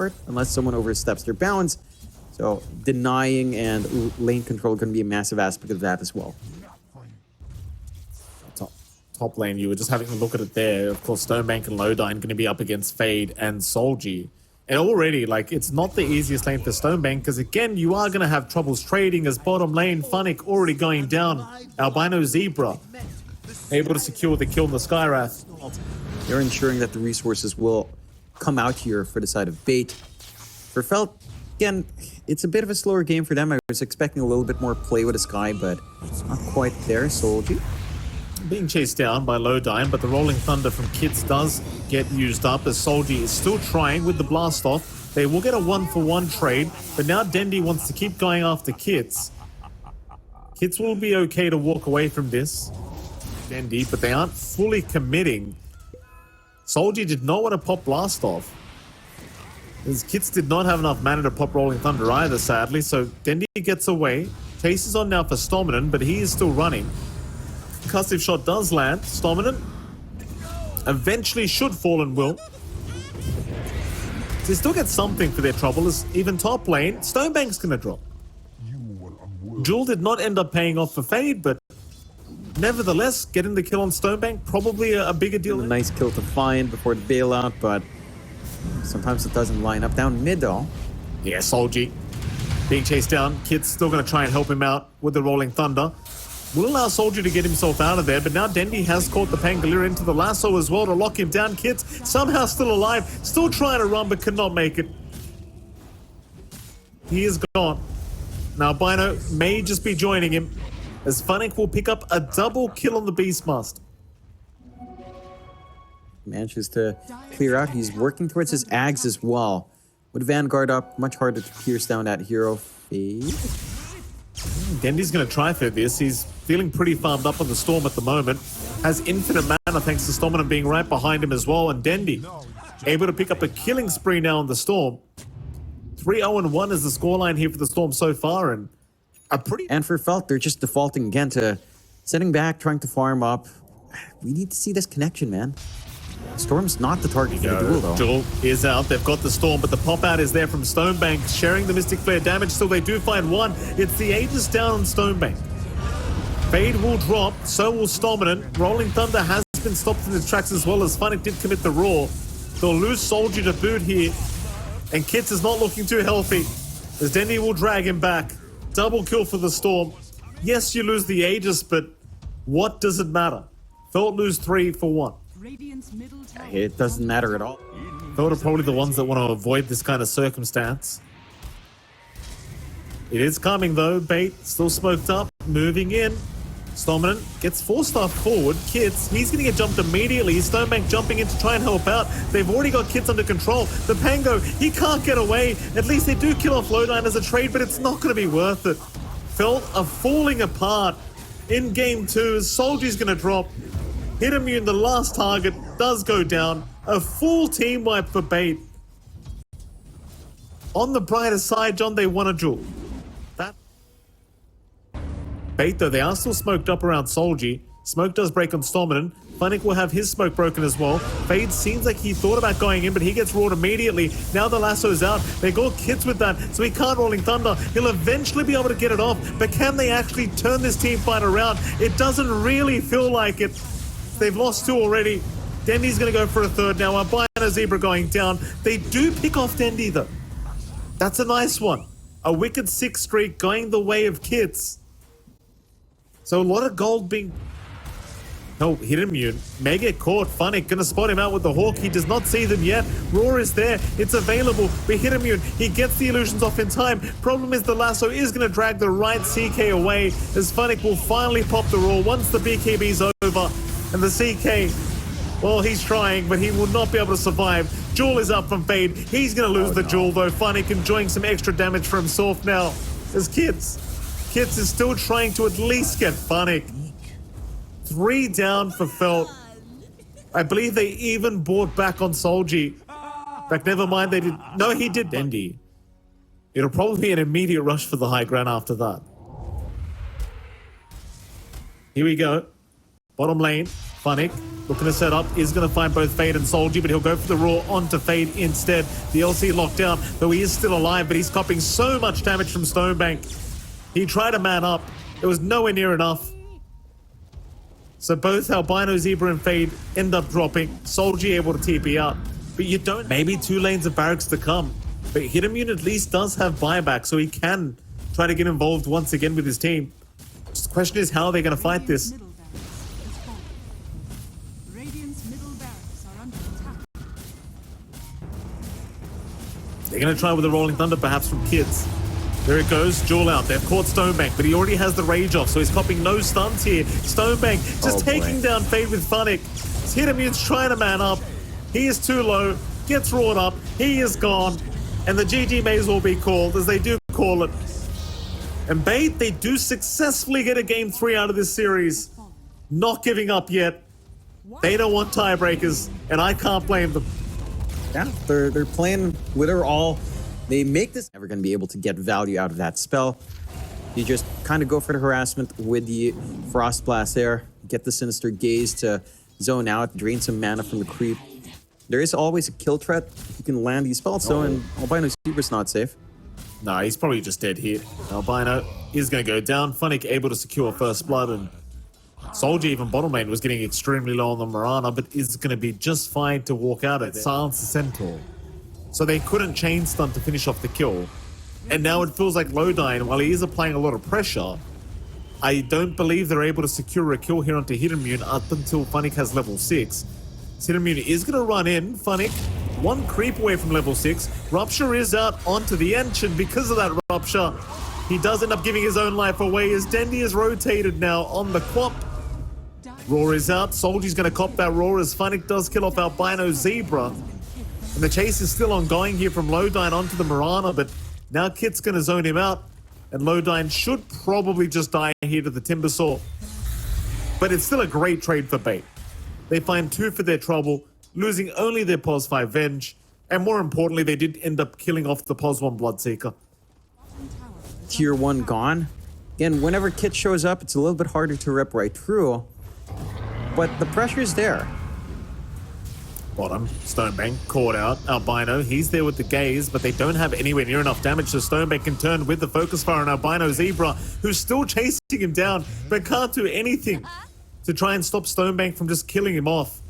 support unless someone oversteps their bounds. So denying and lane control can be a massive aspect of that as well. Top lane, you were just having a look at it there. Of course, Stonebank and Lowdyne going to be up against Fade and Solji. And already, like, it's not the easiest lane for Stonebank because, again, you are going to have troubles trading as bottom lane, Funnick already going down. Albino Zebra able to secure the kill in the Skywrath. They're ensuring that the resources will come out here for the side of Bait. For Felt, again, it's a bit of a slower game for them. I was expecting a little bit more play with the Sky, but not quite there. Solji being chased down by Lowdyne, but the Rolling Thunder from Kits does get used up as Solji is still trying with the blast off. They will get a 1-for-1 trade, but now Dendi wants to keep going after Kits. Kits will be okay to walk away from this, Dendi, but they aren't fully committing. Solji did not want to pop blast off. His Kits did not have enough mana to pop Rolling Thunder either, sadly, so Dendi gets away. Chase is on now for Stominant, but he is still running. Concussive shot does land. Stominant eventually should fall and will. They still get something for their trouble as even top lane, Stonebank's gonna drop. Jewel did not end up paying off for Fade, but nevertheless, getting the kill on Stonebank, probably a bigger deal. a nice kill to find before the bailout, but sometimes it doesn't line up down mid though. Yeah, Solji being chased down. Kid's still gonna try and help him out with the Rolling Thunder. Will allow Soldier to get himself out of there, but now Dendi has caught the Pangolier into the lasso as well to lock him down. Kits somehow still alive, still trying to run but could not make it. He is gone. Now Bino may just be joining him as Funnick will pick up a double kill on the Beastmaster. Manages to clear out. He's working towards his Ags as well. With Vanguard up, much harder to pierce down that hero. Fade. Dendi's going to try for this. He's feeling pretty farmed up on the Storm at the moment. Has infinite mana thanks to Stominant being right behind him as well. And Dendi able to pick up a killing spree now on the Storm. 3-0-1 is the scoreline here for the Storm so far. And a pretty... And for Felt, they're just defaulting again to sitting back, trying to farm up. We need to see this connection, man. Storm's not the target for the duel, though. Duel is out. They've got the Storm, but the pop-out is there from Stonebank, sharing the Mystic Flare damage, so they do find one. It's the Aegis down on Stonebank. Fade will drop, so will Stominant. Rolling Thunder has been stopped in the tracks as well as Funnick did commit the Roar. They'll lose Soldier to boot here, and Kits is not looking too healthy, as Dendi will drag him back. Double kill for the Storm. Yes, you lose the Aegis, but what does it matter? Felt lose 3 for 1. It doesn't matter at all. Felt are probably the ones that want to avoid this kind of circumstance. It is coming though. Bait still smoked up, moving in. Stominant gets 4-star forward. Kits, he's going to get jumped immediately. Stonebank jumping in to try and help out. They've already got Kits under control. The Pango, he can't get away. At least they do kill off Lowdyne as a trade, but it's not going to be worth it. Felt are falling apart in game 2. Soldier's going to drop. Hit immune, the last target does go down. A full team wipe for Bait. On the brighter side, John, they won a duel. That Bait, though, they are still smoked up around Solji. Smoke does break on Stominant. Funnick will have his smoke broken as well. Fade seems like he thought about going in, but he gets roared immediately. Now the lasso's out. They got Kits with that, so he can't Rolling Thunder. He'll eventually be able to get it off, but can they actually turn this team fight around? It doesn't really feel like it. They've lost 2 already. Dendi's going to go for a 3rd now. Albino Zebra going down. They do pick off Dendi, though. That's a nice one. A wicked 6 streak going the way of Kits. So a lot of gold being... Oh, hit immune. May get caught. Funnick going to spot him out with the Hawk. He does not see them yet. Roar is there. It's available. But hit immune. He gets the illusions off in time. Problem is the lasso is going to drag the right CK away as Funnick will finally pop the Roar once the BKB's over. And the CK, well, he's trying, but he will not be able to survive. Jewel is up from Fade. He's going to lose the Jewel, though. Funnick enjoying some extra damage for himself now. As Kits is still trying to at least get Funnick. 3 down for Felt. I believe they even bought back on Solji. In fact, never mind, they did. No, he did. Dendi. It'll probably be an immediate rush for the high ground after that. Here we go. Bottom lane. Funnick looking to set up, is going to find both Fade and Soldier, but he'll go for the Roar onto Fade instead. The LC locked down, though he is still alive, but he's copping so much damage from Stonebank. He tried to man up. It was nowhere near enough. So both Albino, Zebra, and Fade end up dropping. Soldier able to TP out. But you don't... Maybe 2 lanes of barracks to come. But Hitimmune at least does have buyback, so he can try to get involved once again with his team. Just the question is how they're going to fight this. They're going to try with a Rolling Thunder, perhaps from Kids. There it goes, Jewel out. They've caught Stonebank, but he already has the Rage off, so he's copping no stuns here. Stonebank just taking down Fade with Funnick. Hitimmune's trying to man up. He is too low, gets roared up, he is gone. And the GG may as well be called, as they do call it. And Bait, they do successfully get a game 3 out of this series. Not giving up yet. They don't want tiebreakers, and I can't blame them. Yeah, they're playing with her all. They make this never going to be able to get value out of that spell. You just kind of go for the harassment with the Frost Blast there. Get the Sinister Gaze to zone out, drain some mana from the creep. There is always a kill threat. You can land these spells, so and Albino Zebra's not safe. Nah, he's probably just dead here. Albino is going to go down. Funnick able to secure first blood, and Soldier, even bottom lane, was getting extremely low on the Mirana, but is going to be just fine to walk out at Silence the Centaur. So they couldn't chain stun to finish off the kill. And now it feels like Lodine, while he is applying a lot of pressure, I don't believe they're able to secure a kill here onto Hitimmune up until Funnick has level 6. Hitimmune is going to run in. Funnick, 1 creep away from level 6. Rupture is out onto the Ancient because of that Rupture. He does end up giving his own life away as Dendi is rotated now on the Quap. Roar is out. Soldier's going to cop that Roar as Funnick does kill off Albino Zebra. And the chase is still ongoing here from Lodine onto the Mirana, but now Kit's going to zone him out. And Lodine should probably just die here to the Timbersaw. But it's still a great trade for Bait. They find 2 for their trouble, losing only their POS 5 Venge. And more importantly, they did end up killing off the POS 1 Bloodseeker. Tier 1 gone. Again, whenever Kit shows up, it's a little bit harder to rip right through. But the pressure's there. Bottom, Stonebank caught out. Albino, he's there with the Gaze, but they don't have anywhere near enough damage, so Stonebank can turn with the Focus Fire on Albino Zebra, who's still chasing him down, but can't do anything to try and stop Stonebank from just killing him off.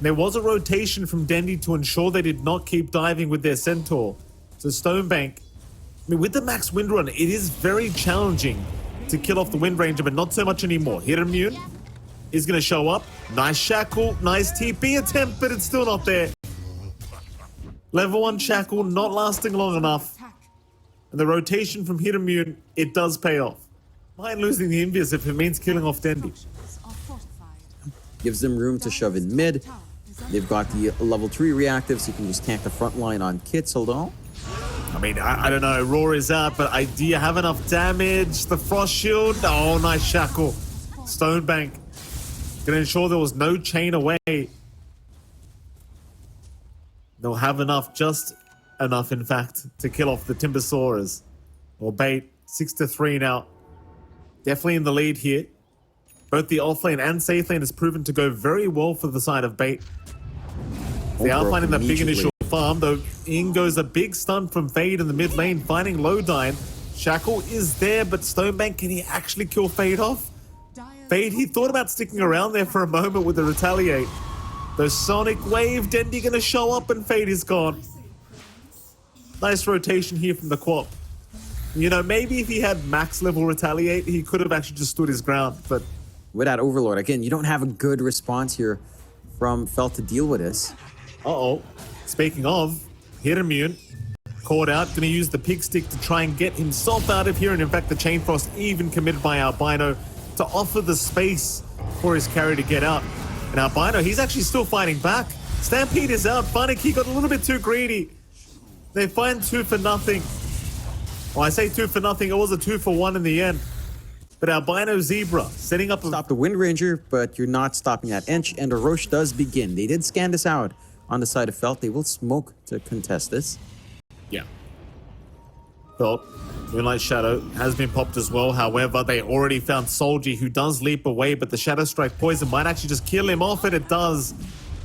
There was a rotation from Dendi to ensure they did not keep diving with their Centaur. So Stonebank, I mean, with the max wind run, it is very challenging to kill off the Wind Ranger, but not so much anymore. Hitimmune is going to show up. Nice Shackle, nice TP attempt, but it's still not there. Level 1 Shackle not lasting long enough. And the rotation from Hitimmune, it does pay off. Mind losing the Invis if it means killing off Dendi. Gives them room to shove in mid. They've got the level 3 reactive, so you can just tank the front line on Kits, although. I mean, I don't know. Roar is out, but do you have enough damage? The Frost Shield? Oh, nice Shackle. Stonebank. Gonna ensure there was no chain away. They'll have enough, just enough, in fact, to kill off the Timbersaurers. Or Bait, 6-3 now. Definitely in the lead here. Both the offlane and safe lane has proven to go very well for the side of Bait. They are finding that big initial farm, though in goes a big stun from Fade in the mid lane, finding Lodine. Shackle is there, but Stonebank, can he actually kill Fade off? Fade, he thought about sticking around there for a moment with the Retaliate. The Sonic Wave, Dendi gonna show up and Fade is gone. Nice rotation here from the Quap. You know, maybe if he had max level Retaliate, he could have actually just stood his ground, but... With that Overlord, again, you don't have a good response here from Felt to deal with this. Uh-oh. Speaking of, Hitimmune caught out, gonna use the Pig Stick to try and get himself out of here, and in fact the Chain Frost even committed by Albino to offer the space for his carry to get out. And Albino, he's actually still fighting back. Stampede is out. Funnick, he got a little bit too greedy. They find 2 for nothing. Well, I say 2 for nothing. It was a 2 for 1 in the end. But Albino Zebra setting up... Stop the Wind Ranger, but you're not stopping that Ench, and a Roche does begin. They did scan this out on the side of Felt. They will smoke to contest this. Yeah. Felt. Moonlight Shadow has been popped as well. However, they already found Solji, who does leap away, but the Shadow Strike poison might actually just kill him off, and it does.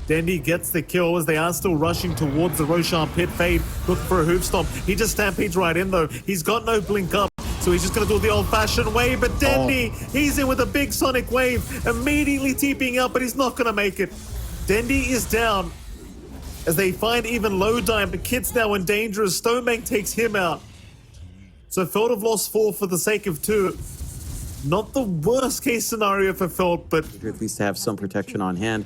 Dendi gets the kill as they are still rushing towards the Roshan pit. Fade looking for a hoof stomp. He just stampedes right in though. He's got no blink up, so he's just going to do it the old-fashioned way. But Dendi, he's in with a big sonic wave, immediately TPing out, but he's not going to make it. Dendi is down as they find even Lowdine, but Kit's now in danger as Stonebank takes him out. So Feld have lost 4 for the sake of 2. Not the worst case scenario for Feld, but At least to have some protection on hand.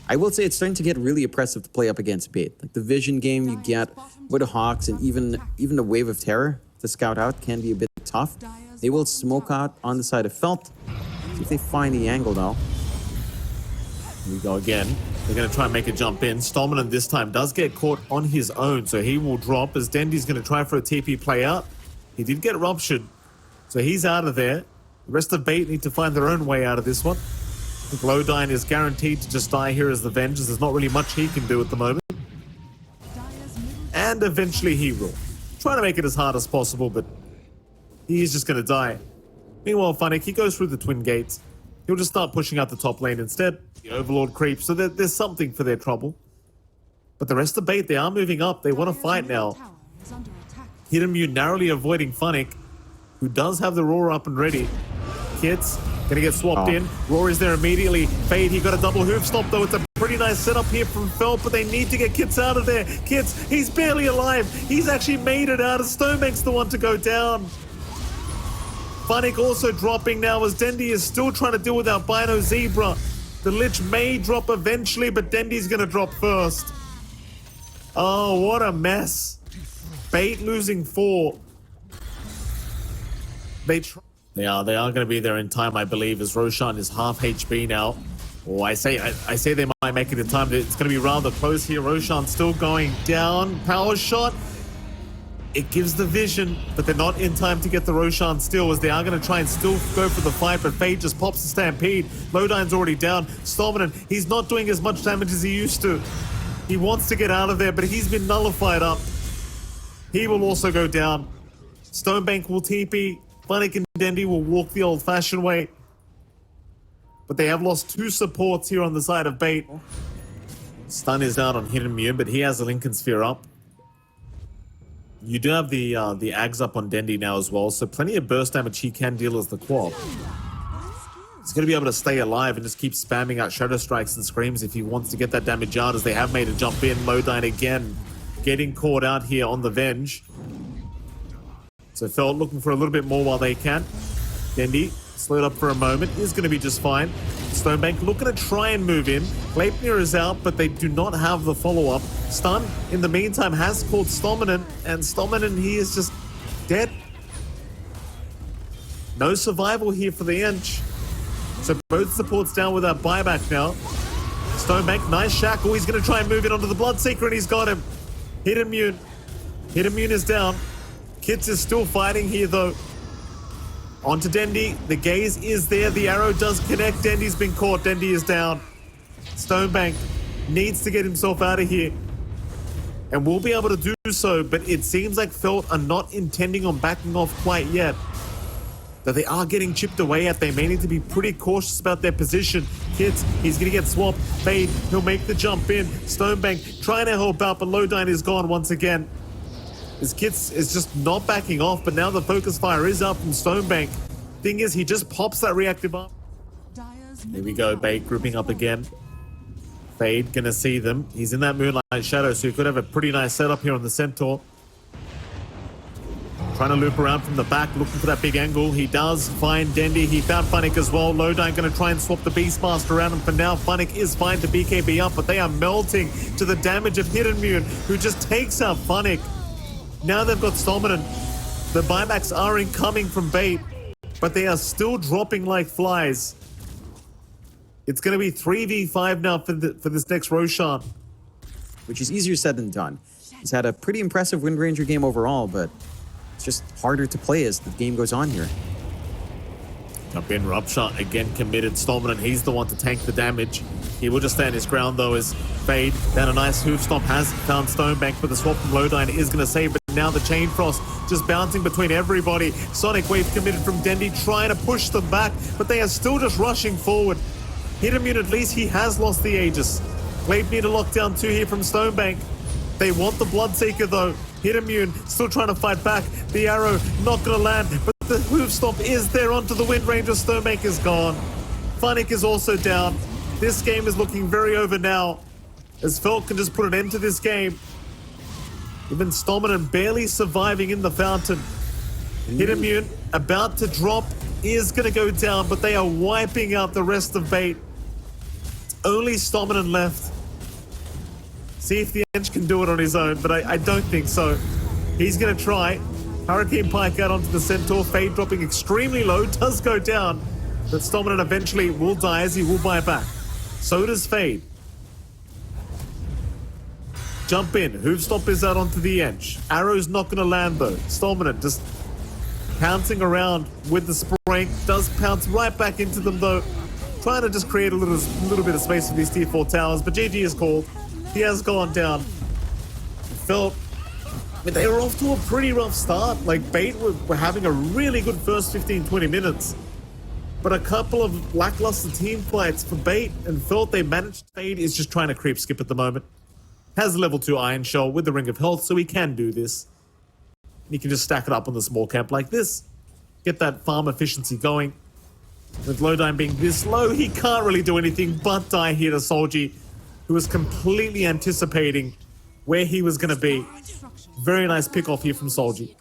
I will say it's starting to get really oppressive to play up against Bait. Like the vision game you get with the Hawks and even the Wave of Terror to scout out can be a bit tough. They will smoke out on the side of Felt. See if they find the angle though. Here we go again. They're going to try and make a jump in. Stolman this time does get caught on his own, so he will drop as Dendi's going to try for a TP play out. He did get ruptured, so he's out of there. The rest of Bait need to find their own way out of this one. I think Lowdine is guaranteed to just die here as the Vengeance. There's not really much he can do at the moment. And eventually he will. Trying to make it as hard as possible, but he is just going to die. Meanwhile, Funnick, he goes through the twin gates. He'll just start pushing out the top lane instead. The Overlord creeps, so there's something for their trouble. But the rest of Bait, they are moving up. They want to fight now. Hidden narrowly avoiding Funnick, who does have the Roar up and ready. Kits gonna get swapped in. Roar is there immediately. Fade, he got a double hoof stop though. It's a pretty nice setup here from Felt, but they need to get Kits out of there. Kits, he's barely alive. He's actually made it out. Stonebank's the one to go down. Funnick also dropping now as Dendi is still trying to deal with Albino Zebra. The Lich may drop eventually, but Dendi's gonna drop first. Oh, what a mess. Bait losing 4. They are going to be there in time, I believe, as Roshan is half HP now. Oh, I say they might make it in time. It's going to be rather close here. Roshan still going down. Power shot. It gives the vision, but they're not in time to get the Roshan still, as they are going to try and still go for the fight, but Fade just pops the Stampede. Lowdine's already down. Storminen, he's not doing as much damage as he used to. He wants to get out of there, but he's been nullified up. He will also go down. Stonebank will TP. Funnick and Dendi will walk the old-fashioned way. But they have lost 2 supports here on the side of Bait. Stun is down on Hidden Immune, but he has a Lincoln Sphere up. You do have the Ags up on Dendi now as well, so plenty of burst damage he can deal as the Quap. He's going to be able to stay alive and just keep spamming out Shadow Strikes and Screams if he wants to get that damage out, as they have made a jump in. Lowdine again getting caught out here on the Venge. So Feld looking for a little bit more while they can. Dendi slowed up for a moment, is going to be just fine. Stonebank looking to try and move in. Gleipnir is out, but they do not have the follow-up. Stun, in the meantime, has called Stominen, and Stominen, he is just dead. No survival here for the Ench. So both supports down with that buyback now. Stonebank, nice shackle. He's going to try and move it onto the Bloodseeker, and he's got him. Hidden Immune. Hidden Immune is down. Kits is still fighting here, though. Onto Dendi. The gaze is there. The arrow does connect. Dendi's been caught. Dendi is down. Stonebank needs to get himself out of here. And will be able to do so, but it seems like Felt are not intending on backing off quite yet. That they are getting chipped away at. They may need to be pretty cautious about their position. Kits, he's going to get swapped. Fade, he'll make the jump in. Stonebank trying to help out, but Lowdine is gone once again. His Kits is just not backing off, but now the focus fire is up from Stonebank. Thing is, he just pops that reactive up. Here we go, Bait grouping up again. Fade gonna see them. He's in that Moonlight Shadow, so he could have a pretty nice setup here on the Centaur. Trying to loop around from the back, looking for that big angle. He does find Dendi. He found Funnick as well. Lowdine going to try and swap the Beastmaster around him. For now, Funnick is fine to BKB up, but they are melting to the damage of Hidden Immune, who just takes out Funnick. Now they've got Stolminen. The buybacks are incoming from Bait, but they are still dropping like flies. It's going to be 3v5 now for this next Roshan. Which is easier said than done. He's had a pretty impressive Wind Ranger game overall, but it's just harder to play as the game goes on here. Jump in, Rupshot again committed. Stolminen, he's the one to tank the damage. He will just stand his ground though as Fade down a nice hoof stomp has found Stonebank, but the swap from Lowdine is going to save. But Now the Chain Frost just bouncing between everybody. Sonic Wave committed from Dendy, trying to push them back, but they are still just rushing forward. Hitimmune, at least he has lost the Aegis. Wave need a lockdown 2 here from Stonebank. They want the Bloodseeker though. Hitimmune still trying to fight back. The arrow not gonna land, but the Hoof Stomp is there onto the Wind Ranger. Stonebank is gone. Funnick is also down. This game is looking very over now, as Felt can just put an end to this game. Even Stominant barely surviving in the fountain. Hitimmune about to drop, is gonna go down, but they are wiping out the rest of Bait. It's only Stominant left. See if the Edge can do it on his own, but I don't think so. He's gonna try. Hurricane Pike out onto the Centaur. Fade dropping extremely low, does go down, but Stominant eventually will die as he will buy back. So does Fade. Jump in. Hoofstomp is out onto the edge. Arrow's not going to land though. Stominant just pouncing around with the spring. Does pounce right back into them though. Trying to just create a little bit of space for these tier 4 towers. But GG is called. He has gone down. Felt, but they were off to a pretty rough start. Like Bait were having a really good first 15-20 minutes. But a couple of lackluster team fights for Bait, and Felt they managed. Fade is just trying to creep skip at the moment. Has level 2 Iron Shell with the Ring of Health, so he can do this. He can just stack it up on the small camp like this. Get that farm efficiency going. With Lowdyne being this low, he can't really do anything but die here to Solji, who was completely anticipating where he was going to be. Very nice pick off here from Solji.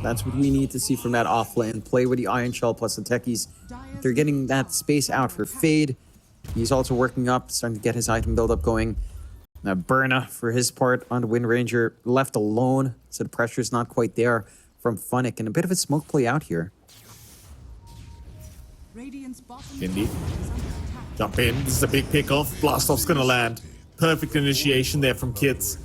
That's what we need to see from that offlane play with the Iron Shell plus the techies. They're getting that space out for Fade. He's also working up, starting to get his item build-up going. Now, Burna, for his part, on the Wind Ranger, left alone, so the pressure's not quite there from Funnick, and a bit of a smoke play out here. Indy. Jump in. This is a big pick off. Blast off's gonna land. Perfect initiation there from Kits.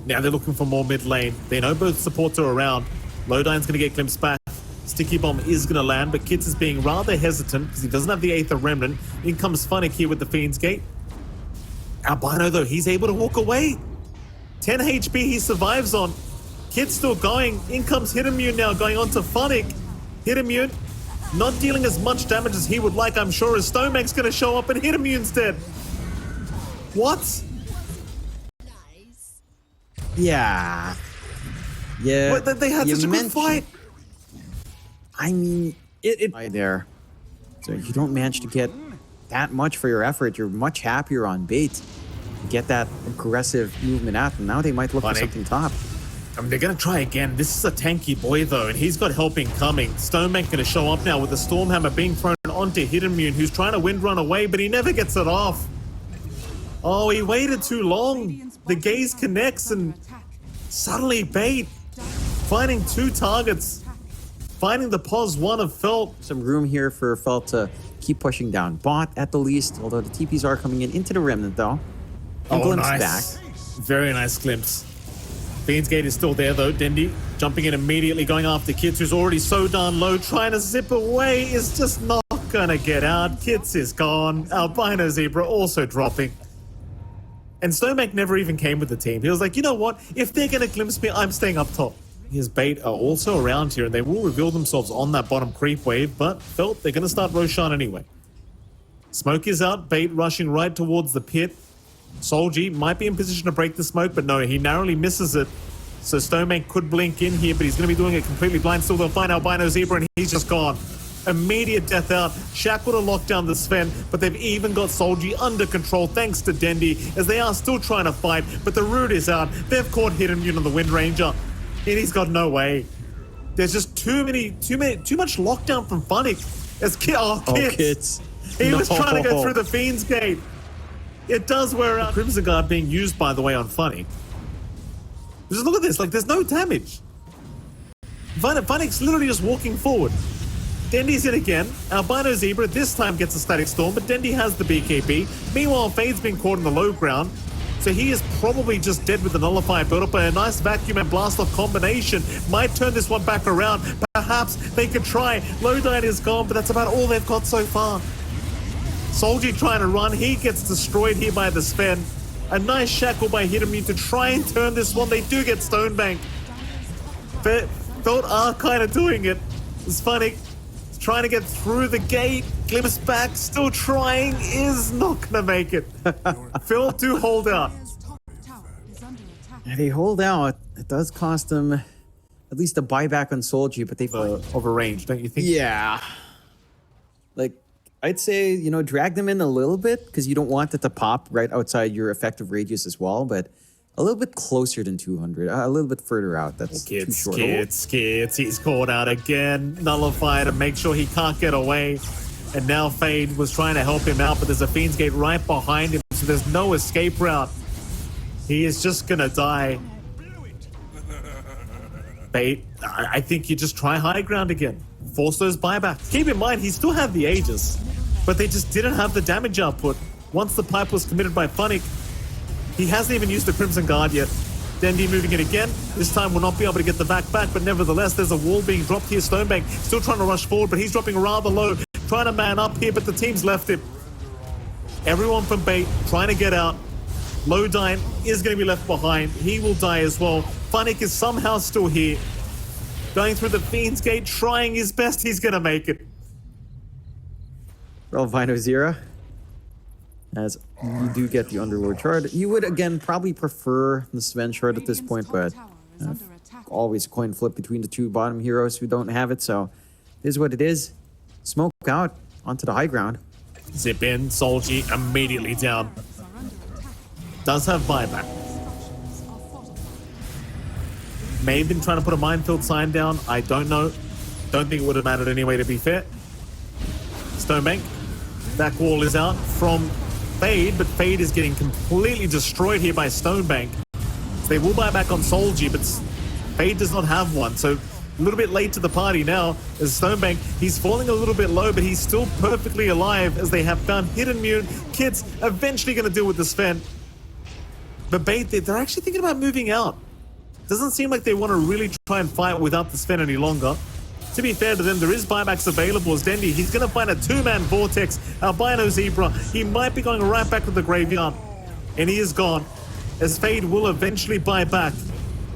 Now they're looking for more mid lane. They know both supports are around. Lowdyne's gonna get glimpsed back. Sticky Bomb is gonna land, but Kits is being rather hesitant because he doesn't have the Aether Remnant. In comes Funnick here with the Fiend's Gate. Albino though, he's able to walk away. 10 HP he survives on. Kid's still going. In comes Hitimmune now, going on to Funnick. Hitimmune not dealing as much damage as he would like, I'm sure, as Stonebank's gonna show up and Hitimmune's dead. What? Yeah. Yeah. What, they had such a good fight. I mean, it right there. So if you don't manage to get that much for your effort, you're much happier on Bait. Get that aggressive movement out, and now they might look for something top. I mean, they're going to try again. This is a tanky boy, though, and he's got helping coming. Stonebank going to show up now with the Stormhammer being thrown onto Hitimmune, who's trying to wind run away, but he never gets it off. Oh, he waited too long. The gaze connects, and suddenly Bait finding 2 targets. Finding the pos 1 of Felt. Some room here for Felt to keep pushing down bot at the least, although the TPs are coming in into the Remnant, though. And glimpse nice. back. Very nice glimpse. Fiend's Gate is still there, though. Dendy jumping in immediately, going after Kits, who's already so darn low. Trying to zip away is just not gonna get out. Kits is gone. Albino Zebra also dropping. And Stonebank never even came with the team. He was like, you know what? If they're gonna glimpse me, I'm staying up top. His Bait are also around here, and they will reveal themselves on that bottom creep wave, but Felt they're gonna start Roshan anyway. Smoke is out. Bait rushing right towards the pit. Solji might be in position to break the smoke, but no, he narrowly misses it. So Stonebank could blink in here, but he's going to be doing it completely blind. Still, they'll find Albino Zebra, and he's just gone. Immediate death out. Shaq would have locked down the Sven, but they've even got Solji under control thanks to Dendy, as they are still trying to fight, but the root is out. They've caught Hitimmune on the Wind Ranger, and he's got no way. There's just too much lockdown from Funnick. As Kits. He was trying to go through the Fiend's Gate. It does wear out. Crimson Guard being used, by the way, on Funny. Just look at this. Like, there's no damage. Funnick's literally just walking forward. Dendy's in again. Albino Zebra this time gets a Static Storm, but Dendy has the BKB. Meanwhile, Fade's been caught in the low ground, so he is probably just dead with the Nullifier build-up, but a nice Vacuum and Blast-Off combination might turn this one back around. Perhaps they could try. Lowdyne is gone, but that's about all they've got so far. Solji trying to run. He gets destroyed here by the Sven. A nice shackle by Hidamute to try and turn this one. They do get Stonebank. Felt are kind of doing it. It's funny. Trying to get through the gate. Glimpse back, still trying, is not gonna make it. Phil do hold out. Yeah, they hold out. It does cost them at least a buyback on Solji, but they've Overrange, don't you think? Yeah. Like, I'd say, you know, drag them in a little bit because you don't want it to pop right outside your effective radius as well, but a little bit closer than 200, a little bit further out. That's too short. Kids. He's caught out again. Nullify to make sure he can't get away. And now Fade was trying to help him out, but there's a Fiend's Gate right behind him, so there's no escape route. He is just gonna die. Fade, I think you just try high ground again. Force those buybacks. Keep in mind, he still had the Aegis, but they just didn't have the damage output. Once the pipe was committed by Funnick, he hasn't even used the Crimson Guard yet. Dendi moving it again. This time will not be able to get the back, but nevertheless, there's a wall being dropped here. Stonebank still trying to rush forward, but he's dropping rather low. Trying to man up here, but the team's left him. Everyone from Bait trying to get out. Lodine is going to be left behind. He will die as well. Funnick is somehow still here. Going through the Fiend's Gate, trying his best. He's going to make it. Well, Vino Zera, as you do get the Underlord shard. You would, again, probably prefer the Sven shard at this point, but always coin flip between the two bottom heroes who don't have it, so it is what it is. Smoke out onto the high ground. Zip in, Solji immediately down. Does have buyback. May have been trying to put a minefield sign down. I don't know. Don't think it would have mattered anyway, to be fair. Stonebank. Back wall is out from Fade, but Fade is getting completely destroyed here by Stonebank. So they will buy back on Solji, but Fade does not have one. So a little bit late to the party now as Stonebank. He's falling a little bit low, but he's still perfectly alive as they have found Hidden Mute. Kids eventually going to deal with the Sven. But Bait, they're actually thinking about moving out. Doesn't seem like they want to really try and fight without the Sven any longer. To be fair to them, there is buybacks available as Dendi. He's going to find a two-man Vortex. Albino Zebra. He might be going right back to the graveyard. And he is gone. As Fade will eventually buy back.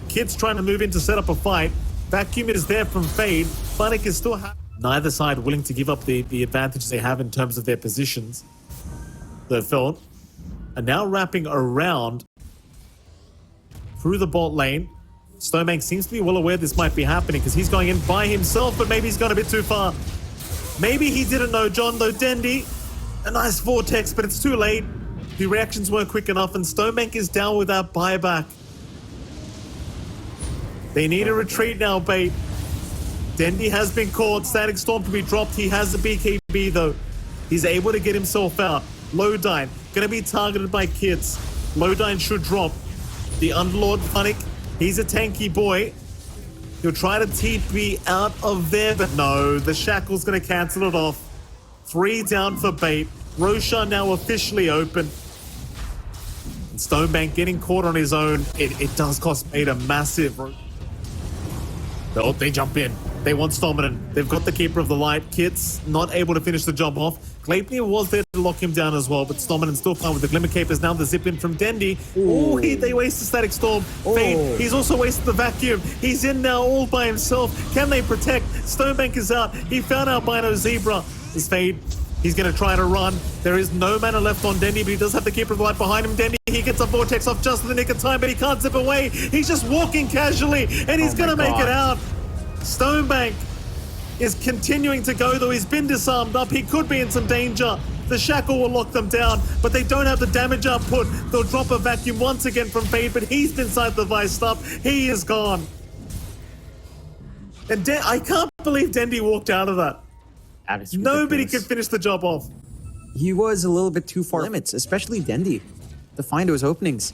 Kids trying to move in to set up a fight. Vacuum is there from Fade. Funnick is still neither side willing to give up the advantage they have in terms of their positions. The Phil are now wrapping around through the bot lane. Stonebank seems to be well aware this might be happening because he's going in by himself, but maybe he's gone a bit too far. Maybe he didn't know John, though. Dendi, a nice Vortex, but it's too late. The reactions weren't quick enough, and Stonebank is down with that buyback. They need a retreat now, Bait. Dendi has been caught. Static Storm to be dropped. He has the BKB, though. He's able to get himself out. Lodine, gonna be targeted by Kids. Lodine should drop. The Underlord Funnick, he's a tanky boy. He'll try to TP out of there, but no, the Shackle's going to cancel it off. 3 down for Bait. Roshan now officially open. And Stonebank getting caught on his own. It does cost Bait a massive... Oh, they jump in. They want Stoneman. They've got the Keeper of the Light. Kit's not able to finish the job off. Gleipnir was there to lock him down as well, but Stoneman still fine with the Glimmer Capers. Now the zip in from Dendi. Oh, they waste the Static Storm. Fade, he's also wasted the Vacuum. He's in now all by himself. Can they protect? Stonebank is out. He found Albino Zebra. This Fade, he's going to try to run. There is no mana left on Dendi, but he does have the Keeper of the Light behind him. Dendi, he gets a Vortex off just in the nick of time, but he can't zip away. He's just walking casually, and he's going to make it out. Stonebank is continuing to go, though he's been disarmed up. He could be in some danger. The Shackle will lock them down, but they don't have the damage output. They'll drop a Vacuum once again from Fade, but he's inside the Vice Stuff. He is gone. And I can't believe Dendi walked out of that. Nobody could finish the job off. He was a little bit too far limits, especially Dendi, to find those openings.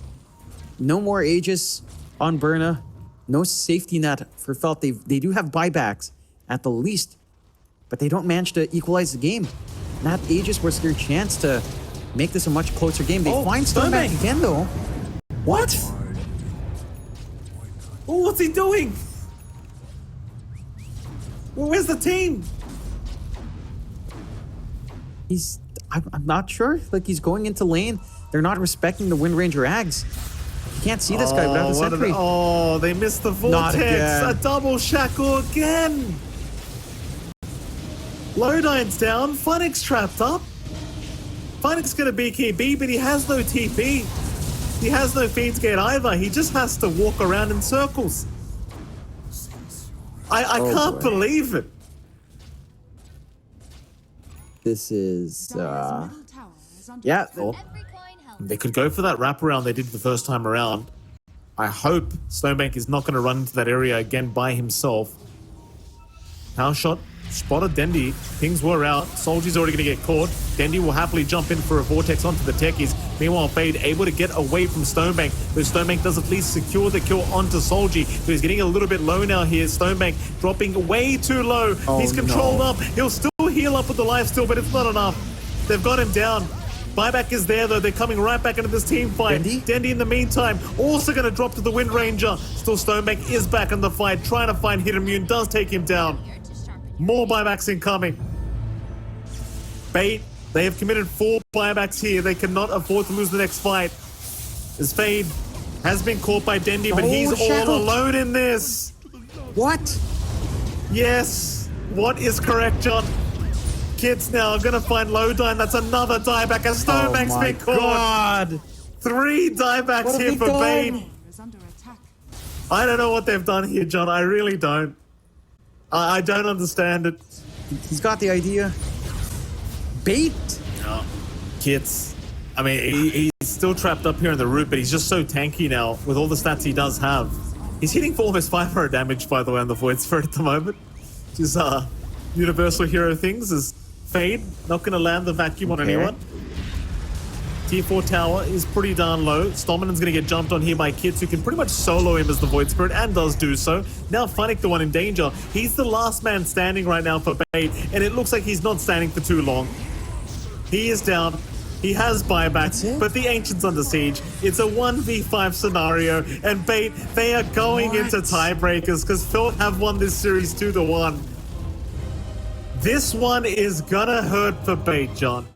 No more Aegis on Burna. No safety net for Felt. They do have buybacks at the least, but they don't manage to equalize the game. That Aegis was their chance to make this a much closer game. They find Stonebank again, though. What? Oh, what's he doing? Where's the team? I'm not sure. Like, he's going into lane. They're not respecting the Wind Ranger Ags. You can't see this guy without the sentry. They missed the vortex. A double shackle again. Lodine's down. Funnick's trapped up. Funnick's going to BKB, but he has no TP. He has no Fiend's Gate either. He just has to walk around in circles. I can't believe it. This is, yeah. They could go for that wraparound they did the first time around. I hope Stonebank is not going to run into that area again by himself. Power shot spotted Dendy. Things were out. Soldier's already going to get caught. Dendy will happily jump in for a vortex onto the techies. Meanwhile, Fade able to get away from Stonebank, but Stonebank does at least secure the kill onto Solji, who is getting a little bit low now here. Stonebank dropping way too low. He's controlled up. He'll still heal up with the lifesteal, but it's not enough. They've got him down. Buyback is there, though. They're coming right back into this team fight. Dendy, in the meantime, also going to drop to the Wind Ranger. Still, Stonebank is back in the fight, trying to find Hit Immune. Does take him down. More buybacks incoming. Bait, they have committed 4 buybacks here. They cannot afford to lose the next fight. As Fade has been caught by Dendy, but he's all alone in this. What? Yes. What is correct, John? Kids now are going to find Lodine. That's another dieback as Stonebank's been caught. God. 3 diebacks here for Bait. I don't know what they've done here, John. I really don't. I don't understand it. He's got the idea. Bait. No. Kits. I mean, he's still trapped up here in the root, but he's just so tanky now with all the stats he does have. He's hitting for almost 500 damage, by the way, on the Void Spirit at the moment. Which is universal hero things. Is Fade not going to land the vacuum on anyone. Tier 4 tower is pretty darn low. Stominan's going to get jumped on here by Kits, who can pretty much solo him as the Void Spirit, and does do so. Now Funnick, the one in danger. He's the last man standing right now for Bait, and it looks like he's not standing for too long. He is down. He has buybacks, but the Ancient's under siege. It's a 1v5 scenario, and Bait, they are going into tiebreakers because Phil have won this series 2-1. This one is gonna hurt for Bait, John.